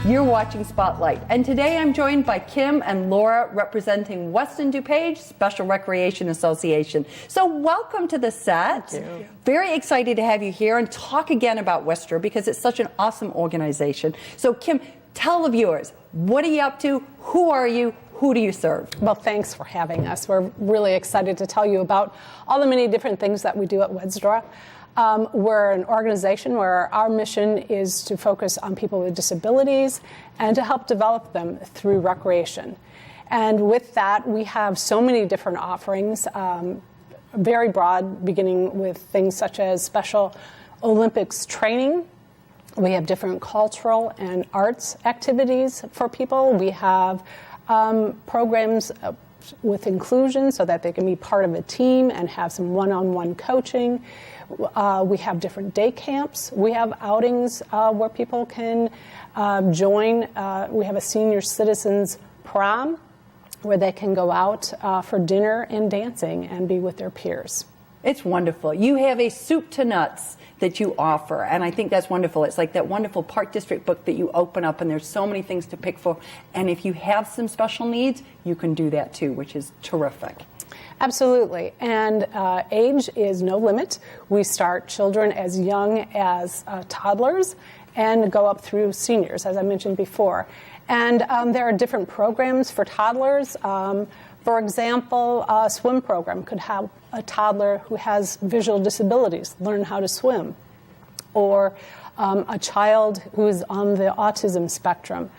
You're watching Spotlight, and today I'm joined by Kim and Laura representing Weston DuPage Special Recreation Association. So welcome to the set. Thank you. Very excited to have you here and talk again about WDSRA because it's such an awesome organization. So Kim, tell the viewers, what are you up to? Who are you? Who do you serve? Well, thanks for having us. We're really excited to tell you about all the many different things that we do at WDSRA. We're an organization where our mission is to focus on people with disabilities and to help develop them through recreation. And with that, we have so many different offerings, very broad, beginning with things such as Special Olympics training. We have different cultural and arts activities for people. We have programs with inclusion so that they can be part of a team and have some one-on-one coaching. We have different day camps. We have outings where people can join. We have a senior citizens prom where they can go out for dinner and dancing and be with their peers. It's wonderful. You have a soup to nuts that you offer, and I think that's wonderful. It's like that wonderful Park District book that you open up, and there's so many things to pick for. And if you have some special needs, you can do that too, which is terrific. Absolutely. And age is no limit. We start children as young as toddlers and go up through seniors, as I mentioned before. And there are different programs for toddlers. For example, a swim program could have a toddler who has visual disabilities learn how to swim, or a child who is on the autism spectrum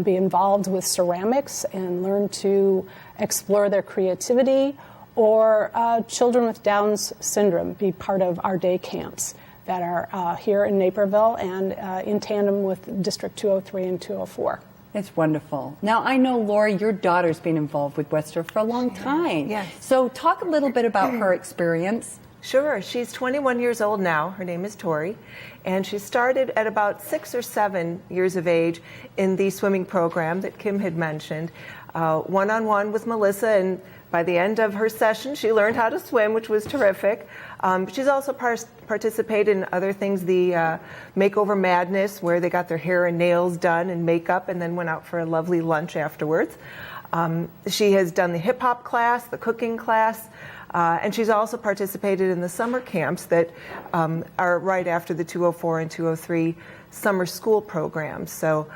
be involved with ceramics and learn to explore their creativity, or children with Down's syndrome be part of our day camps that are here in Naperville and in tandem with District 203 and 204. It's wonderful. Now, I know, Laura, your daughter's been involved with WDSRA for a long time. Yes. So talk a little bit about her experience. Sure. She's 21 years old now. Her name is Tori. And she started at about 6 or 7 years of age in the swimming program that Kim had mentioned, one-on-one with Melissa. And by the end of her session, she learned how to swim, which was terrific. She's also participated in other things, the Makeover Madness, where they got their hair and nails done and makeup and then went out for a lovely lunch afterwards. She has done the hip-hop class, the cooking class, and she's also participated in the summer camps that are right after the 204 and 203 summer school programs. So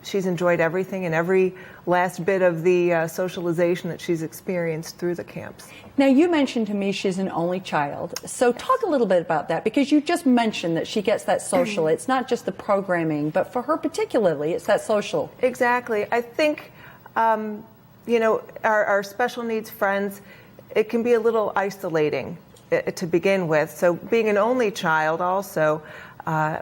she's enjoyed everything and every last bit of the socialization that she's experienced through the camps. Now, you mentioned to me she's an only child. So talk a little bit about that, because you just mentioned that she gets that social. It's not just the programming, but for her particularly, it's that social. Exactly. I think, you know, our special needs friends, it can be a little isolating to begin with. So being an only child also,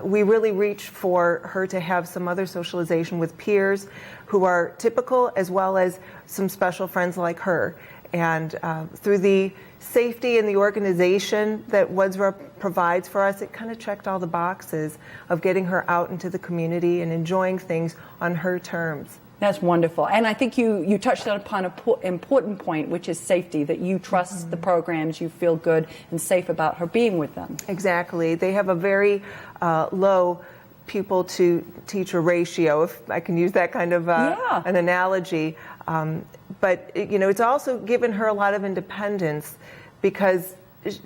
we really reach for her to have some other socialization with peers who are typical, as well as some special friends like her. And through the safety and the organization that WDSRA provides for us, it kind of checked all the boxes of getting her out into the community and enjoying things on her terms. That's wonderful. And I think you touched upon an important point, which is safety, that you trust the programs, you feel good and safe about her being with them. Exactly. They have a very low pupil to teacher ratio, if I can use that kind of an analogy. But you know, it's also given her a lot of independence because,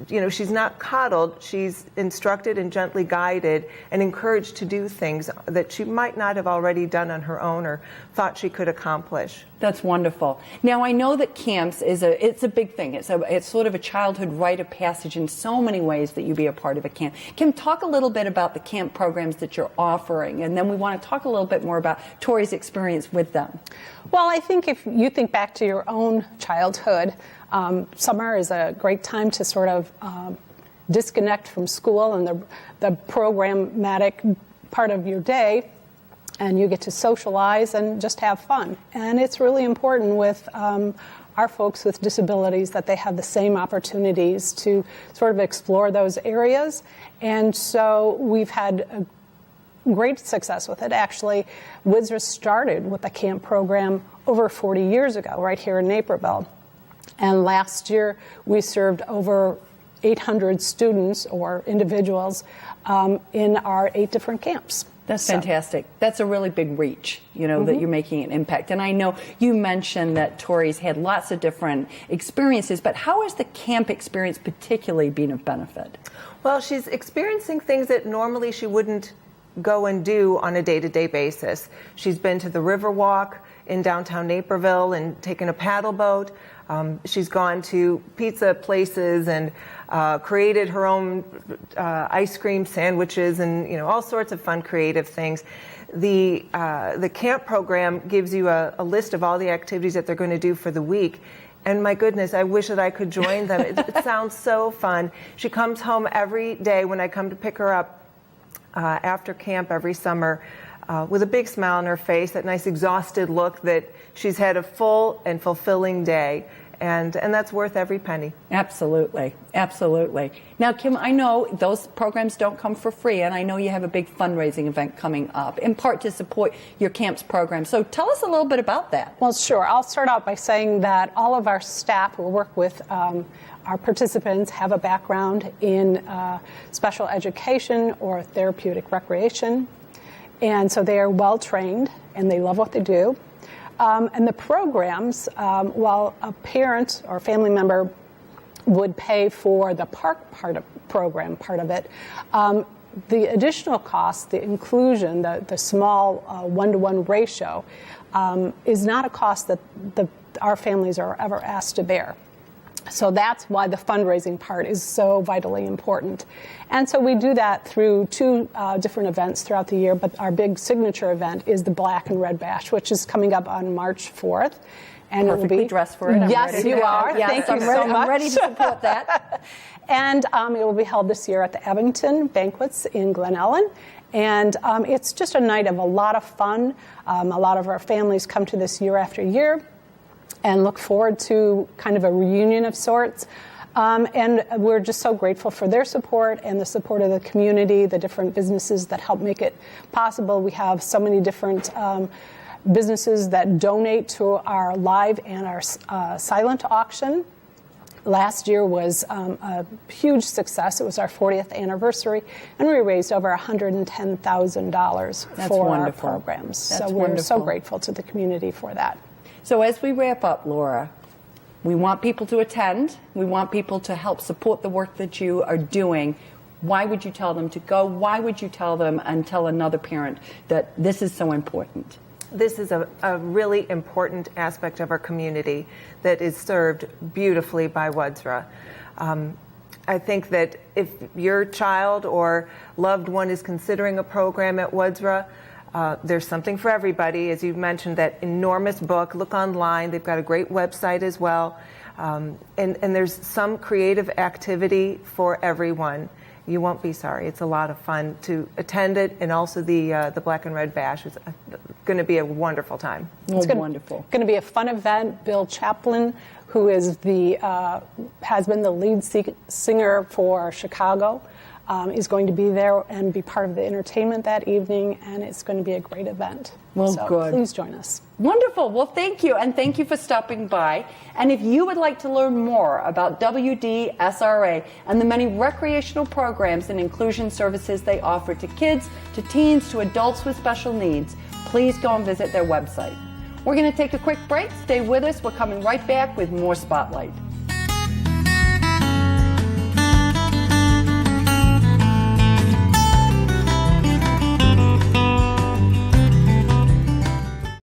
you know, she's not coddled. She's instructed and gently guided and encouraged to do things that she might not have already done on her own or thought she could accomplish. That's wonderful. Now, I know that camps it's a big thing. It's sort of a childhood rite of passage in so many ways that you be a part of a camp. Kim, talk a little bit about the camp programs that you're offering, and then we want to talk a little bit more about Tori's experience with them. Well, I think if you think back to your own childhood, summer is a great time to sort of disconnect from school and the programmatic part of your day, and you get to socialize and just have fun. And it's really important with our folks with disabilities that they have the same opportunities to sort of explore those areas. And so we've had great success with it. Actually, WDSRA started with a camp program over 40 years ago, right here in Naperville. And last year, we served over 800 students or individuals in our 8 different camps. That's fantastic. That's a really big reach, that you're making an impact. And I know you mentioned that Tori's had lots of different experiences, but how has the camp experience particularly been of benefit? Well, she's experiencing things that normally she wouldn't go and do on a day-to-day basis. She's been to the Riverwalk in downtown Naperville and taken a paddle boat. She's gone to pizza places and created her own ice cream sandwiches and all sorts of fun creative things. The camp program gives you a list of all the activities that they're going to do for the week. And my goodness, I wish that I could join them. It sounds so fun. She comes home every day when I come to pick her up after camp every summer with a big smile on her face, that nice exhausted look that she's had a full and fulfilling day. And that's worth every penny. Absolutely. Absolutely. Now, Kim, I know those programs don't come for free, and I know you have a big fundraising event coming up, in part to support your camp's program. So tell us a little bit about that. Well, sure. I'll start out by saying that all of our staff who work with our participants have a background in special education or therapeutic recreation. And so they are well trained and they love what they do. And the programs, while a parent or family member would pay for the park part of it, the additional cost, the inclusion, the small one-to-one ratio, is not a cost that our families are ever asked to bear. So that's why the fundraising part is so vitally important. And so we do that through two different events throughout the year, but our big signature event is the Black and Red Bash, which is coming up on March 4th. And perfectly it will be dressed for it. Yes, you are. Yes, Thank you so much. I'm ready to support that. And it will be held this year at the Abington Banquets in Glen Ellyn. And it's just a night of a lot of fun. A lot of our families come to this year after year and look forward to kind of a reunion of sorts. And we're just so grateful for their support and the support of the community, the different businesses that help make it possible. We have so many different businesses that donate to our live and our silent auction. Last year was a huge success. It was our 40th anniversary, and we raised over $110,000 for our programs. So we're so grateful to the community for that. So as we wrap up, Laura, we want people to attend. We want people to help support the work that you are doing. Why would you tell them to go? Why would you tell them and tell another parent that this is so important? This is a really important aspect of our community that is served beautifully by WDSRA. I think that if your child or loved one is considering a program at WDSRA, there's something for everybody. As you mentioned, that enormous book. Look online. They've got a great website as well. And there's some creative activity for everyone. You won't be sorry. It's a lot of fun to attend it, and also the Black and Red Bash is going to be a wonderful time. It's wonderful. Going to be a fun event. Bill Chaplin, who is has been the lead singer for Chicago, is going to be there and be part of the entertainment that evening, and it's going to be a great event. Well, so good. Please join us. Wonderful. Well, thank you, and thank you for stopping by. And if you would like to learn more about WDSRA and the many recreational programs and inclusion services they offer to kids, to teens, to adults with special needs, please go and visit their website. We're going to take a quick break. Stay with us. We're coming right back with more Spotlight.